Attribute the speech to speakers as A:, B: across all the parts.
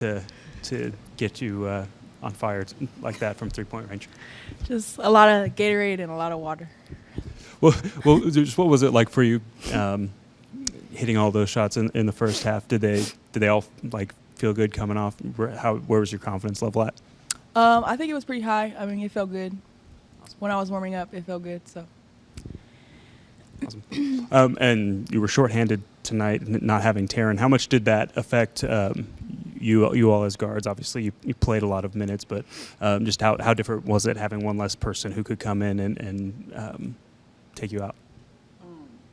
A: to get you on fire like that from 3-point range?
B: Just a lot of Gatorade and a lot of water.
A: Well, just what was it like for you hitting all those shots in the first half? Did they all like feel good coming off? Where was your confidence level at?
B: I think it was pretty high. I mean, it felt good. When I was warming up, it felt good. So.
A: Awesome. And you were shorthanded tonight, not having Taryn. How much did that affect you all as guards? Obviously, you played a lot of minutes, but just how different was it having one less person who could come in and take you out?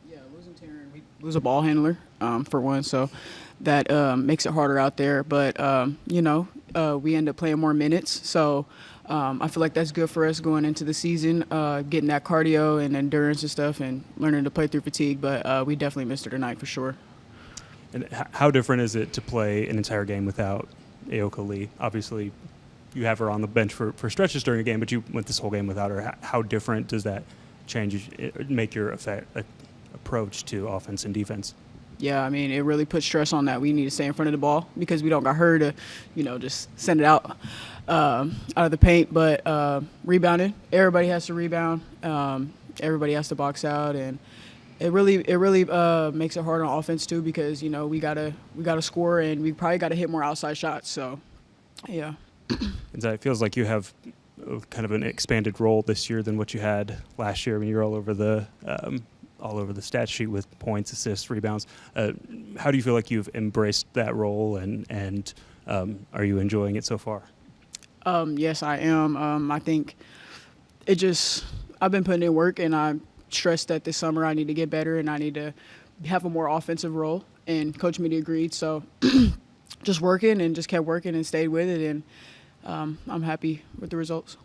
C: Yeah, losing Taryn, we lose a ball handler for one, so that makes it harder out there. But we end up playing more minutes, so I feel like that's good for us going into the season, getting that cardio and endurance and stuff, and learning to play through fatigue. But we definitely missed her tonight for sure.
A: And how different is it to play an entire game without Aoka Lee? Obviously, you have her on the bench for stretches during a game, but you went this whole game without her. How different does that make your approach to offense and defense?
C: Yeah, I mean, it really puts stress on that. We need to stay in front of the ball because we don't got her to, just send it out of the paint. But rebounding, everybody has to rebound. Everybody has to box out, and it really makes it hard on offense too because we gotta score and we probably gotta hit more outside shots. So, yeah.
A: And so it feels like you have kind of an expanded role this year than what you had last year when you were all over the stat sheet with points, assists, rebounds. How do you feel like you've embraced that role, and are you enjoying it so far?
C: Yes, I am. I think I've been putting in work, and I'm stressed that this summer I need to get better and I need to have a more offensive role, and Coach Media agreed. So just working and just kept working and stayed with it, and I'm happy with the results.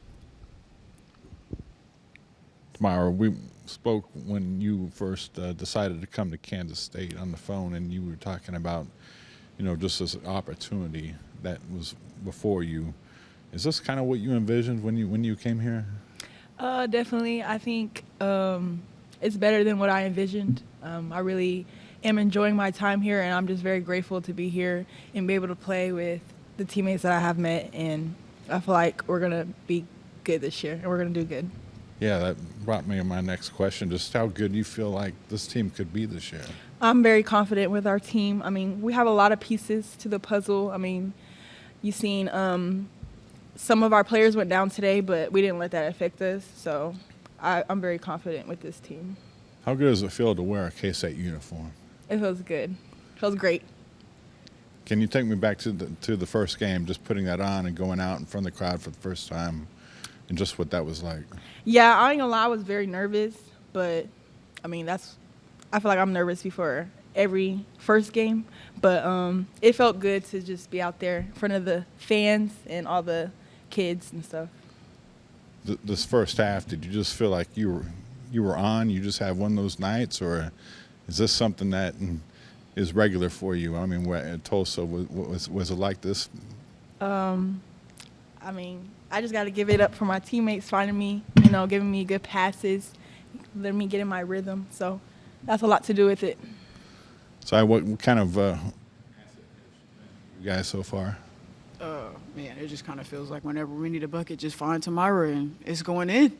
D: Temira, we spoke when you first decided to come to Kansas State on the phone, and you were talking about, just this opportunity that was before you. Is this kind of what you envisioned when you came here?
B: Definitely. I think it's better than what I envisioned. I really am enjoying my time here, and I'm just very grateful to be here and be able to play with the teammates that I have met, and I feel like we're going to be good this year, and we're going to do good.
D: Yeah, that brought me to my next question. Just how good you feel like this team could be this year?
B: I'm very confident with our team. I mean, we have a lot of pieces to the puzzle. I mean, you've seen some of our players went down today, but we didn't let that affect us. So I'm very confident with this team.
D: How good does it feel to wear a K-State uniform?
B: It feels good. It feels great.
D: Can you take me back to the first game, just putting that on and going out in front of the crowd for the first time, and just what that was like?
B: Yeah, I ain't gonna lie, I was very nervous, but I mean, I feel like I'm nervous before every first game, but it felt good to just be out there in front of the fans and all the kids and stuff.
D: This first half, did you just feel like you were on? You just have one of those nights, or is this something that is regular for you? I mean, at Tulsa, was it like this?
B: I mean, I just got to give it up for my teammates finding me, giving me good passes, letting me get in my rhythm. So that's a lot to do with it.
D: So what kind of you guys so far?
C: Man, it just kind of feels like whenever we need a bucket, just find Temira and it's going in.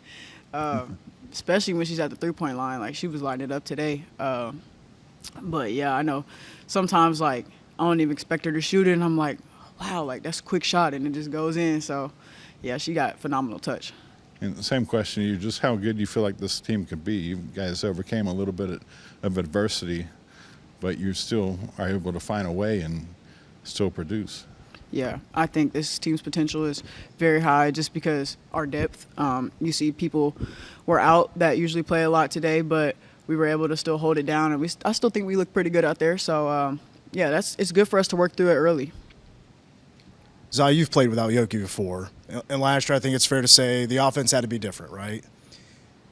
C: Especially when she's at the three-point line, like she was lighting it up today. But yeah, I know sometimes like I don't even expect her to shoot it, and I'm like, wow, like that's a quick shot, and it just goes in. So yeah, she got phenomenal touch.
D: And the same question to you, just how good do you feel like this team could be? You guys overcame a little bit of adversity, but you still are able to find a way and still produce.
C: Yeah, I think this team's potential is very high just because our depth. You see people were out that usually play a lot today, but we were able to still hold it down, and I still think we look pretty good out there. So, yeah, it's good for us to work through it early.
E: Zai, you've played without Yoki before, and last year I think it's fair to say the offense had to be different, right?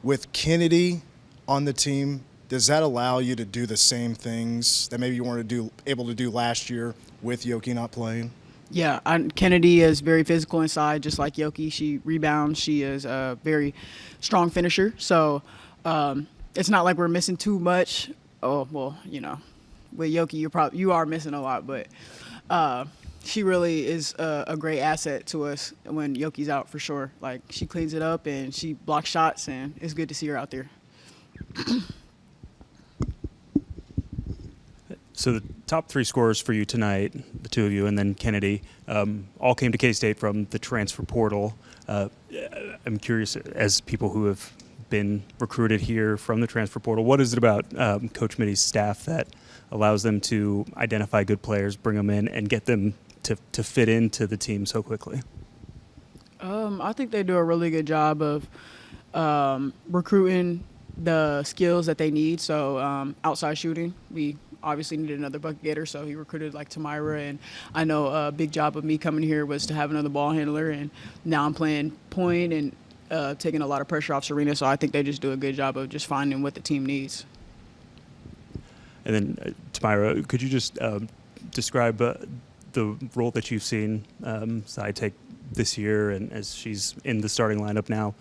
E: With Kennedy on the team, does that allow you to do the same things that maybe you weren't able to do last year with Yoki not playing?
C: Yeah, Kennedy is very physical inside, just like Yoki. She rebounds. She is a very strong finisher. So it's not like we're missing too much. Oh, well, with Yoki, you are missing a lot. But She really is a great asset to us when Yoki's out for sure. Like she cleans it up and she blocks shots, and it's good to see her out there.
A: So the top three scorers for you tonight, the two of you, and then Kennedy, all came to K-State from the transfer portal. I'm curious, as people who have been recruited here from the transfer portal, what is it about Coach Mitty's staff that allows them to identify good players, bring them in, and get them to fit into the team so quickly?
C: I think they do a really good job of recruiting the skills that they need. So outside shooting, we obviously needed another bucket getter, so he recruited like Temira, and I know a big job of me coming here was to have another ball handler, and now I'm playing point and taking a lot of pressure off Serena, so I think they just do a good job of just finding what the team needs.
A: And then, Temira, could you just describe the role that you've seen Zy take this year, and as she's in the starting lineup now,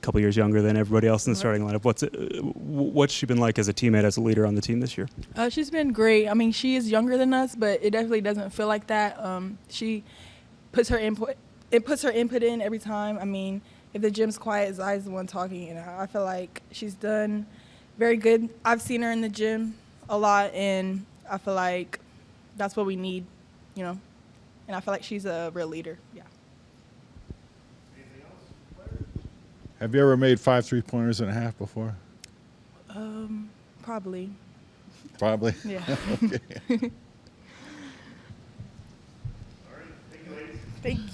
A: a couple years younger than everybody else in the starting lineup? What's she been like as a teammate, as a leader on the team this year?
B: She's been great. I mean, she is younger than us, but it definitely doesn't feel like that. She puts her input. It puts her input in every time. I mean, if the gym's quiet, Zy's the one talking. And I feel like she's done very good. I've seen her in the gym a lot, and I feel like that's what we need, you know. And I feel like she's a real leader. Yeah.
D: Have you ever made 5 3-pointers in a half before?
B: Probably.
D: Probably.
B: Yeah.
D: Okay.
B: Thank you.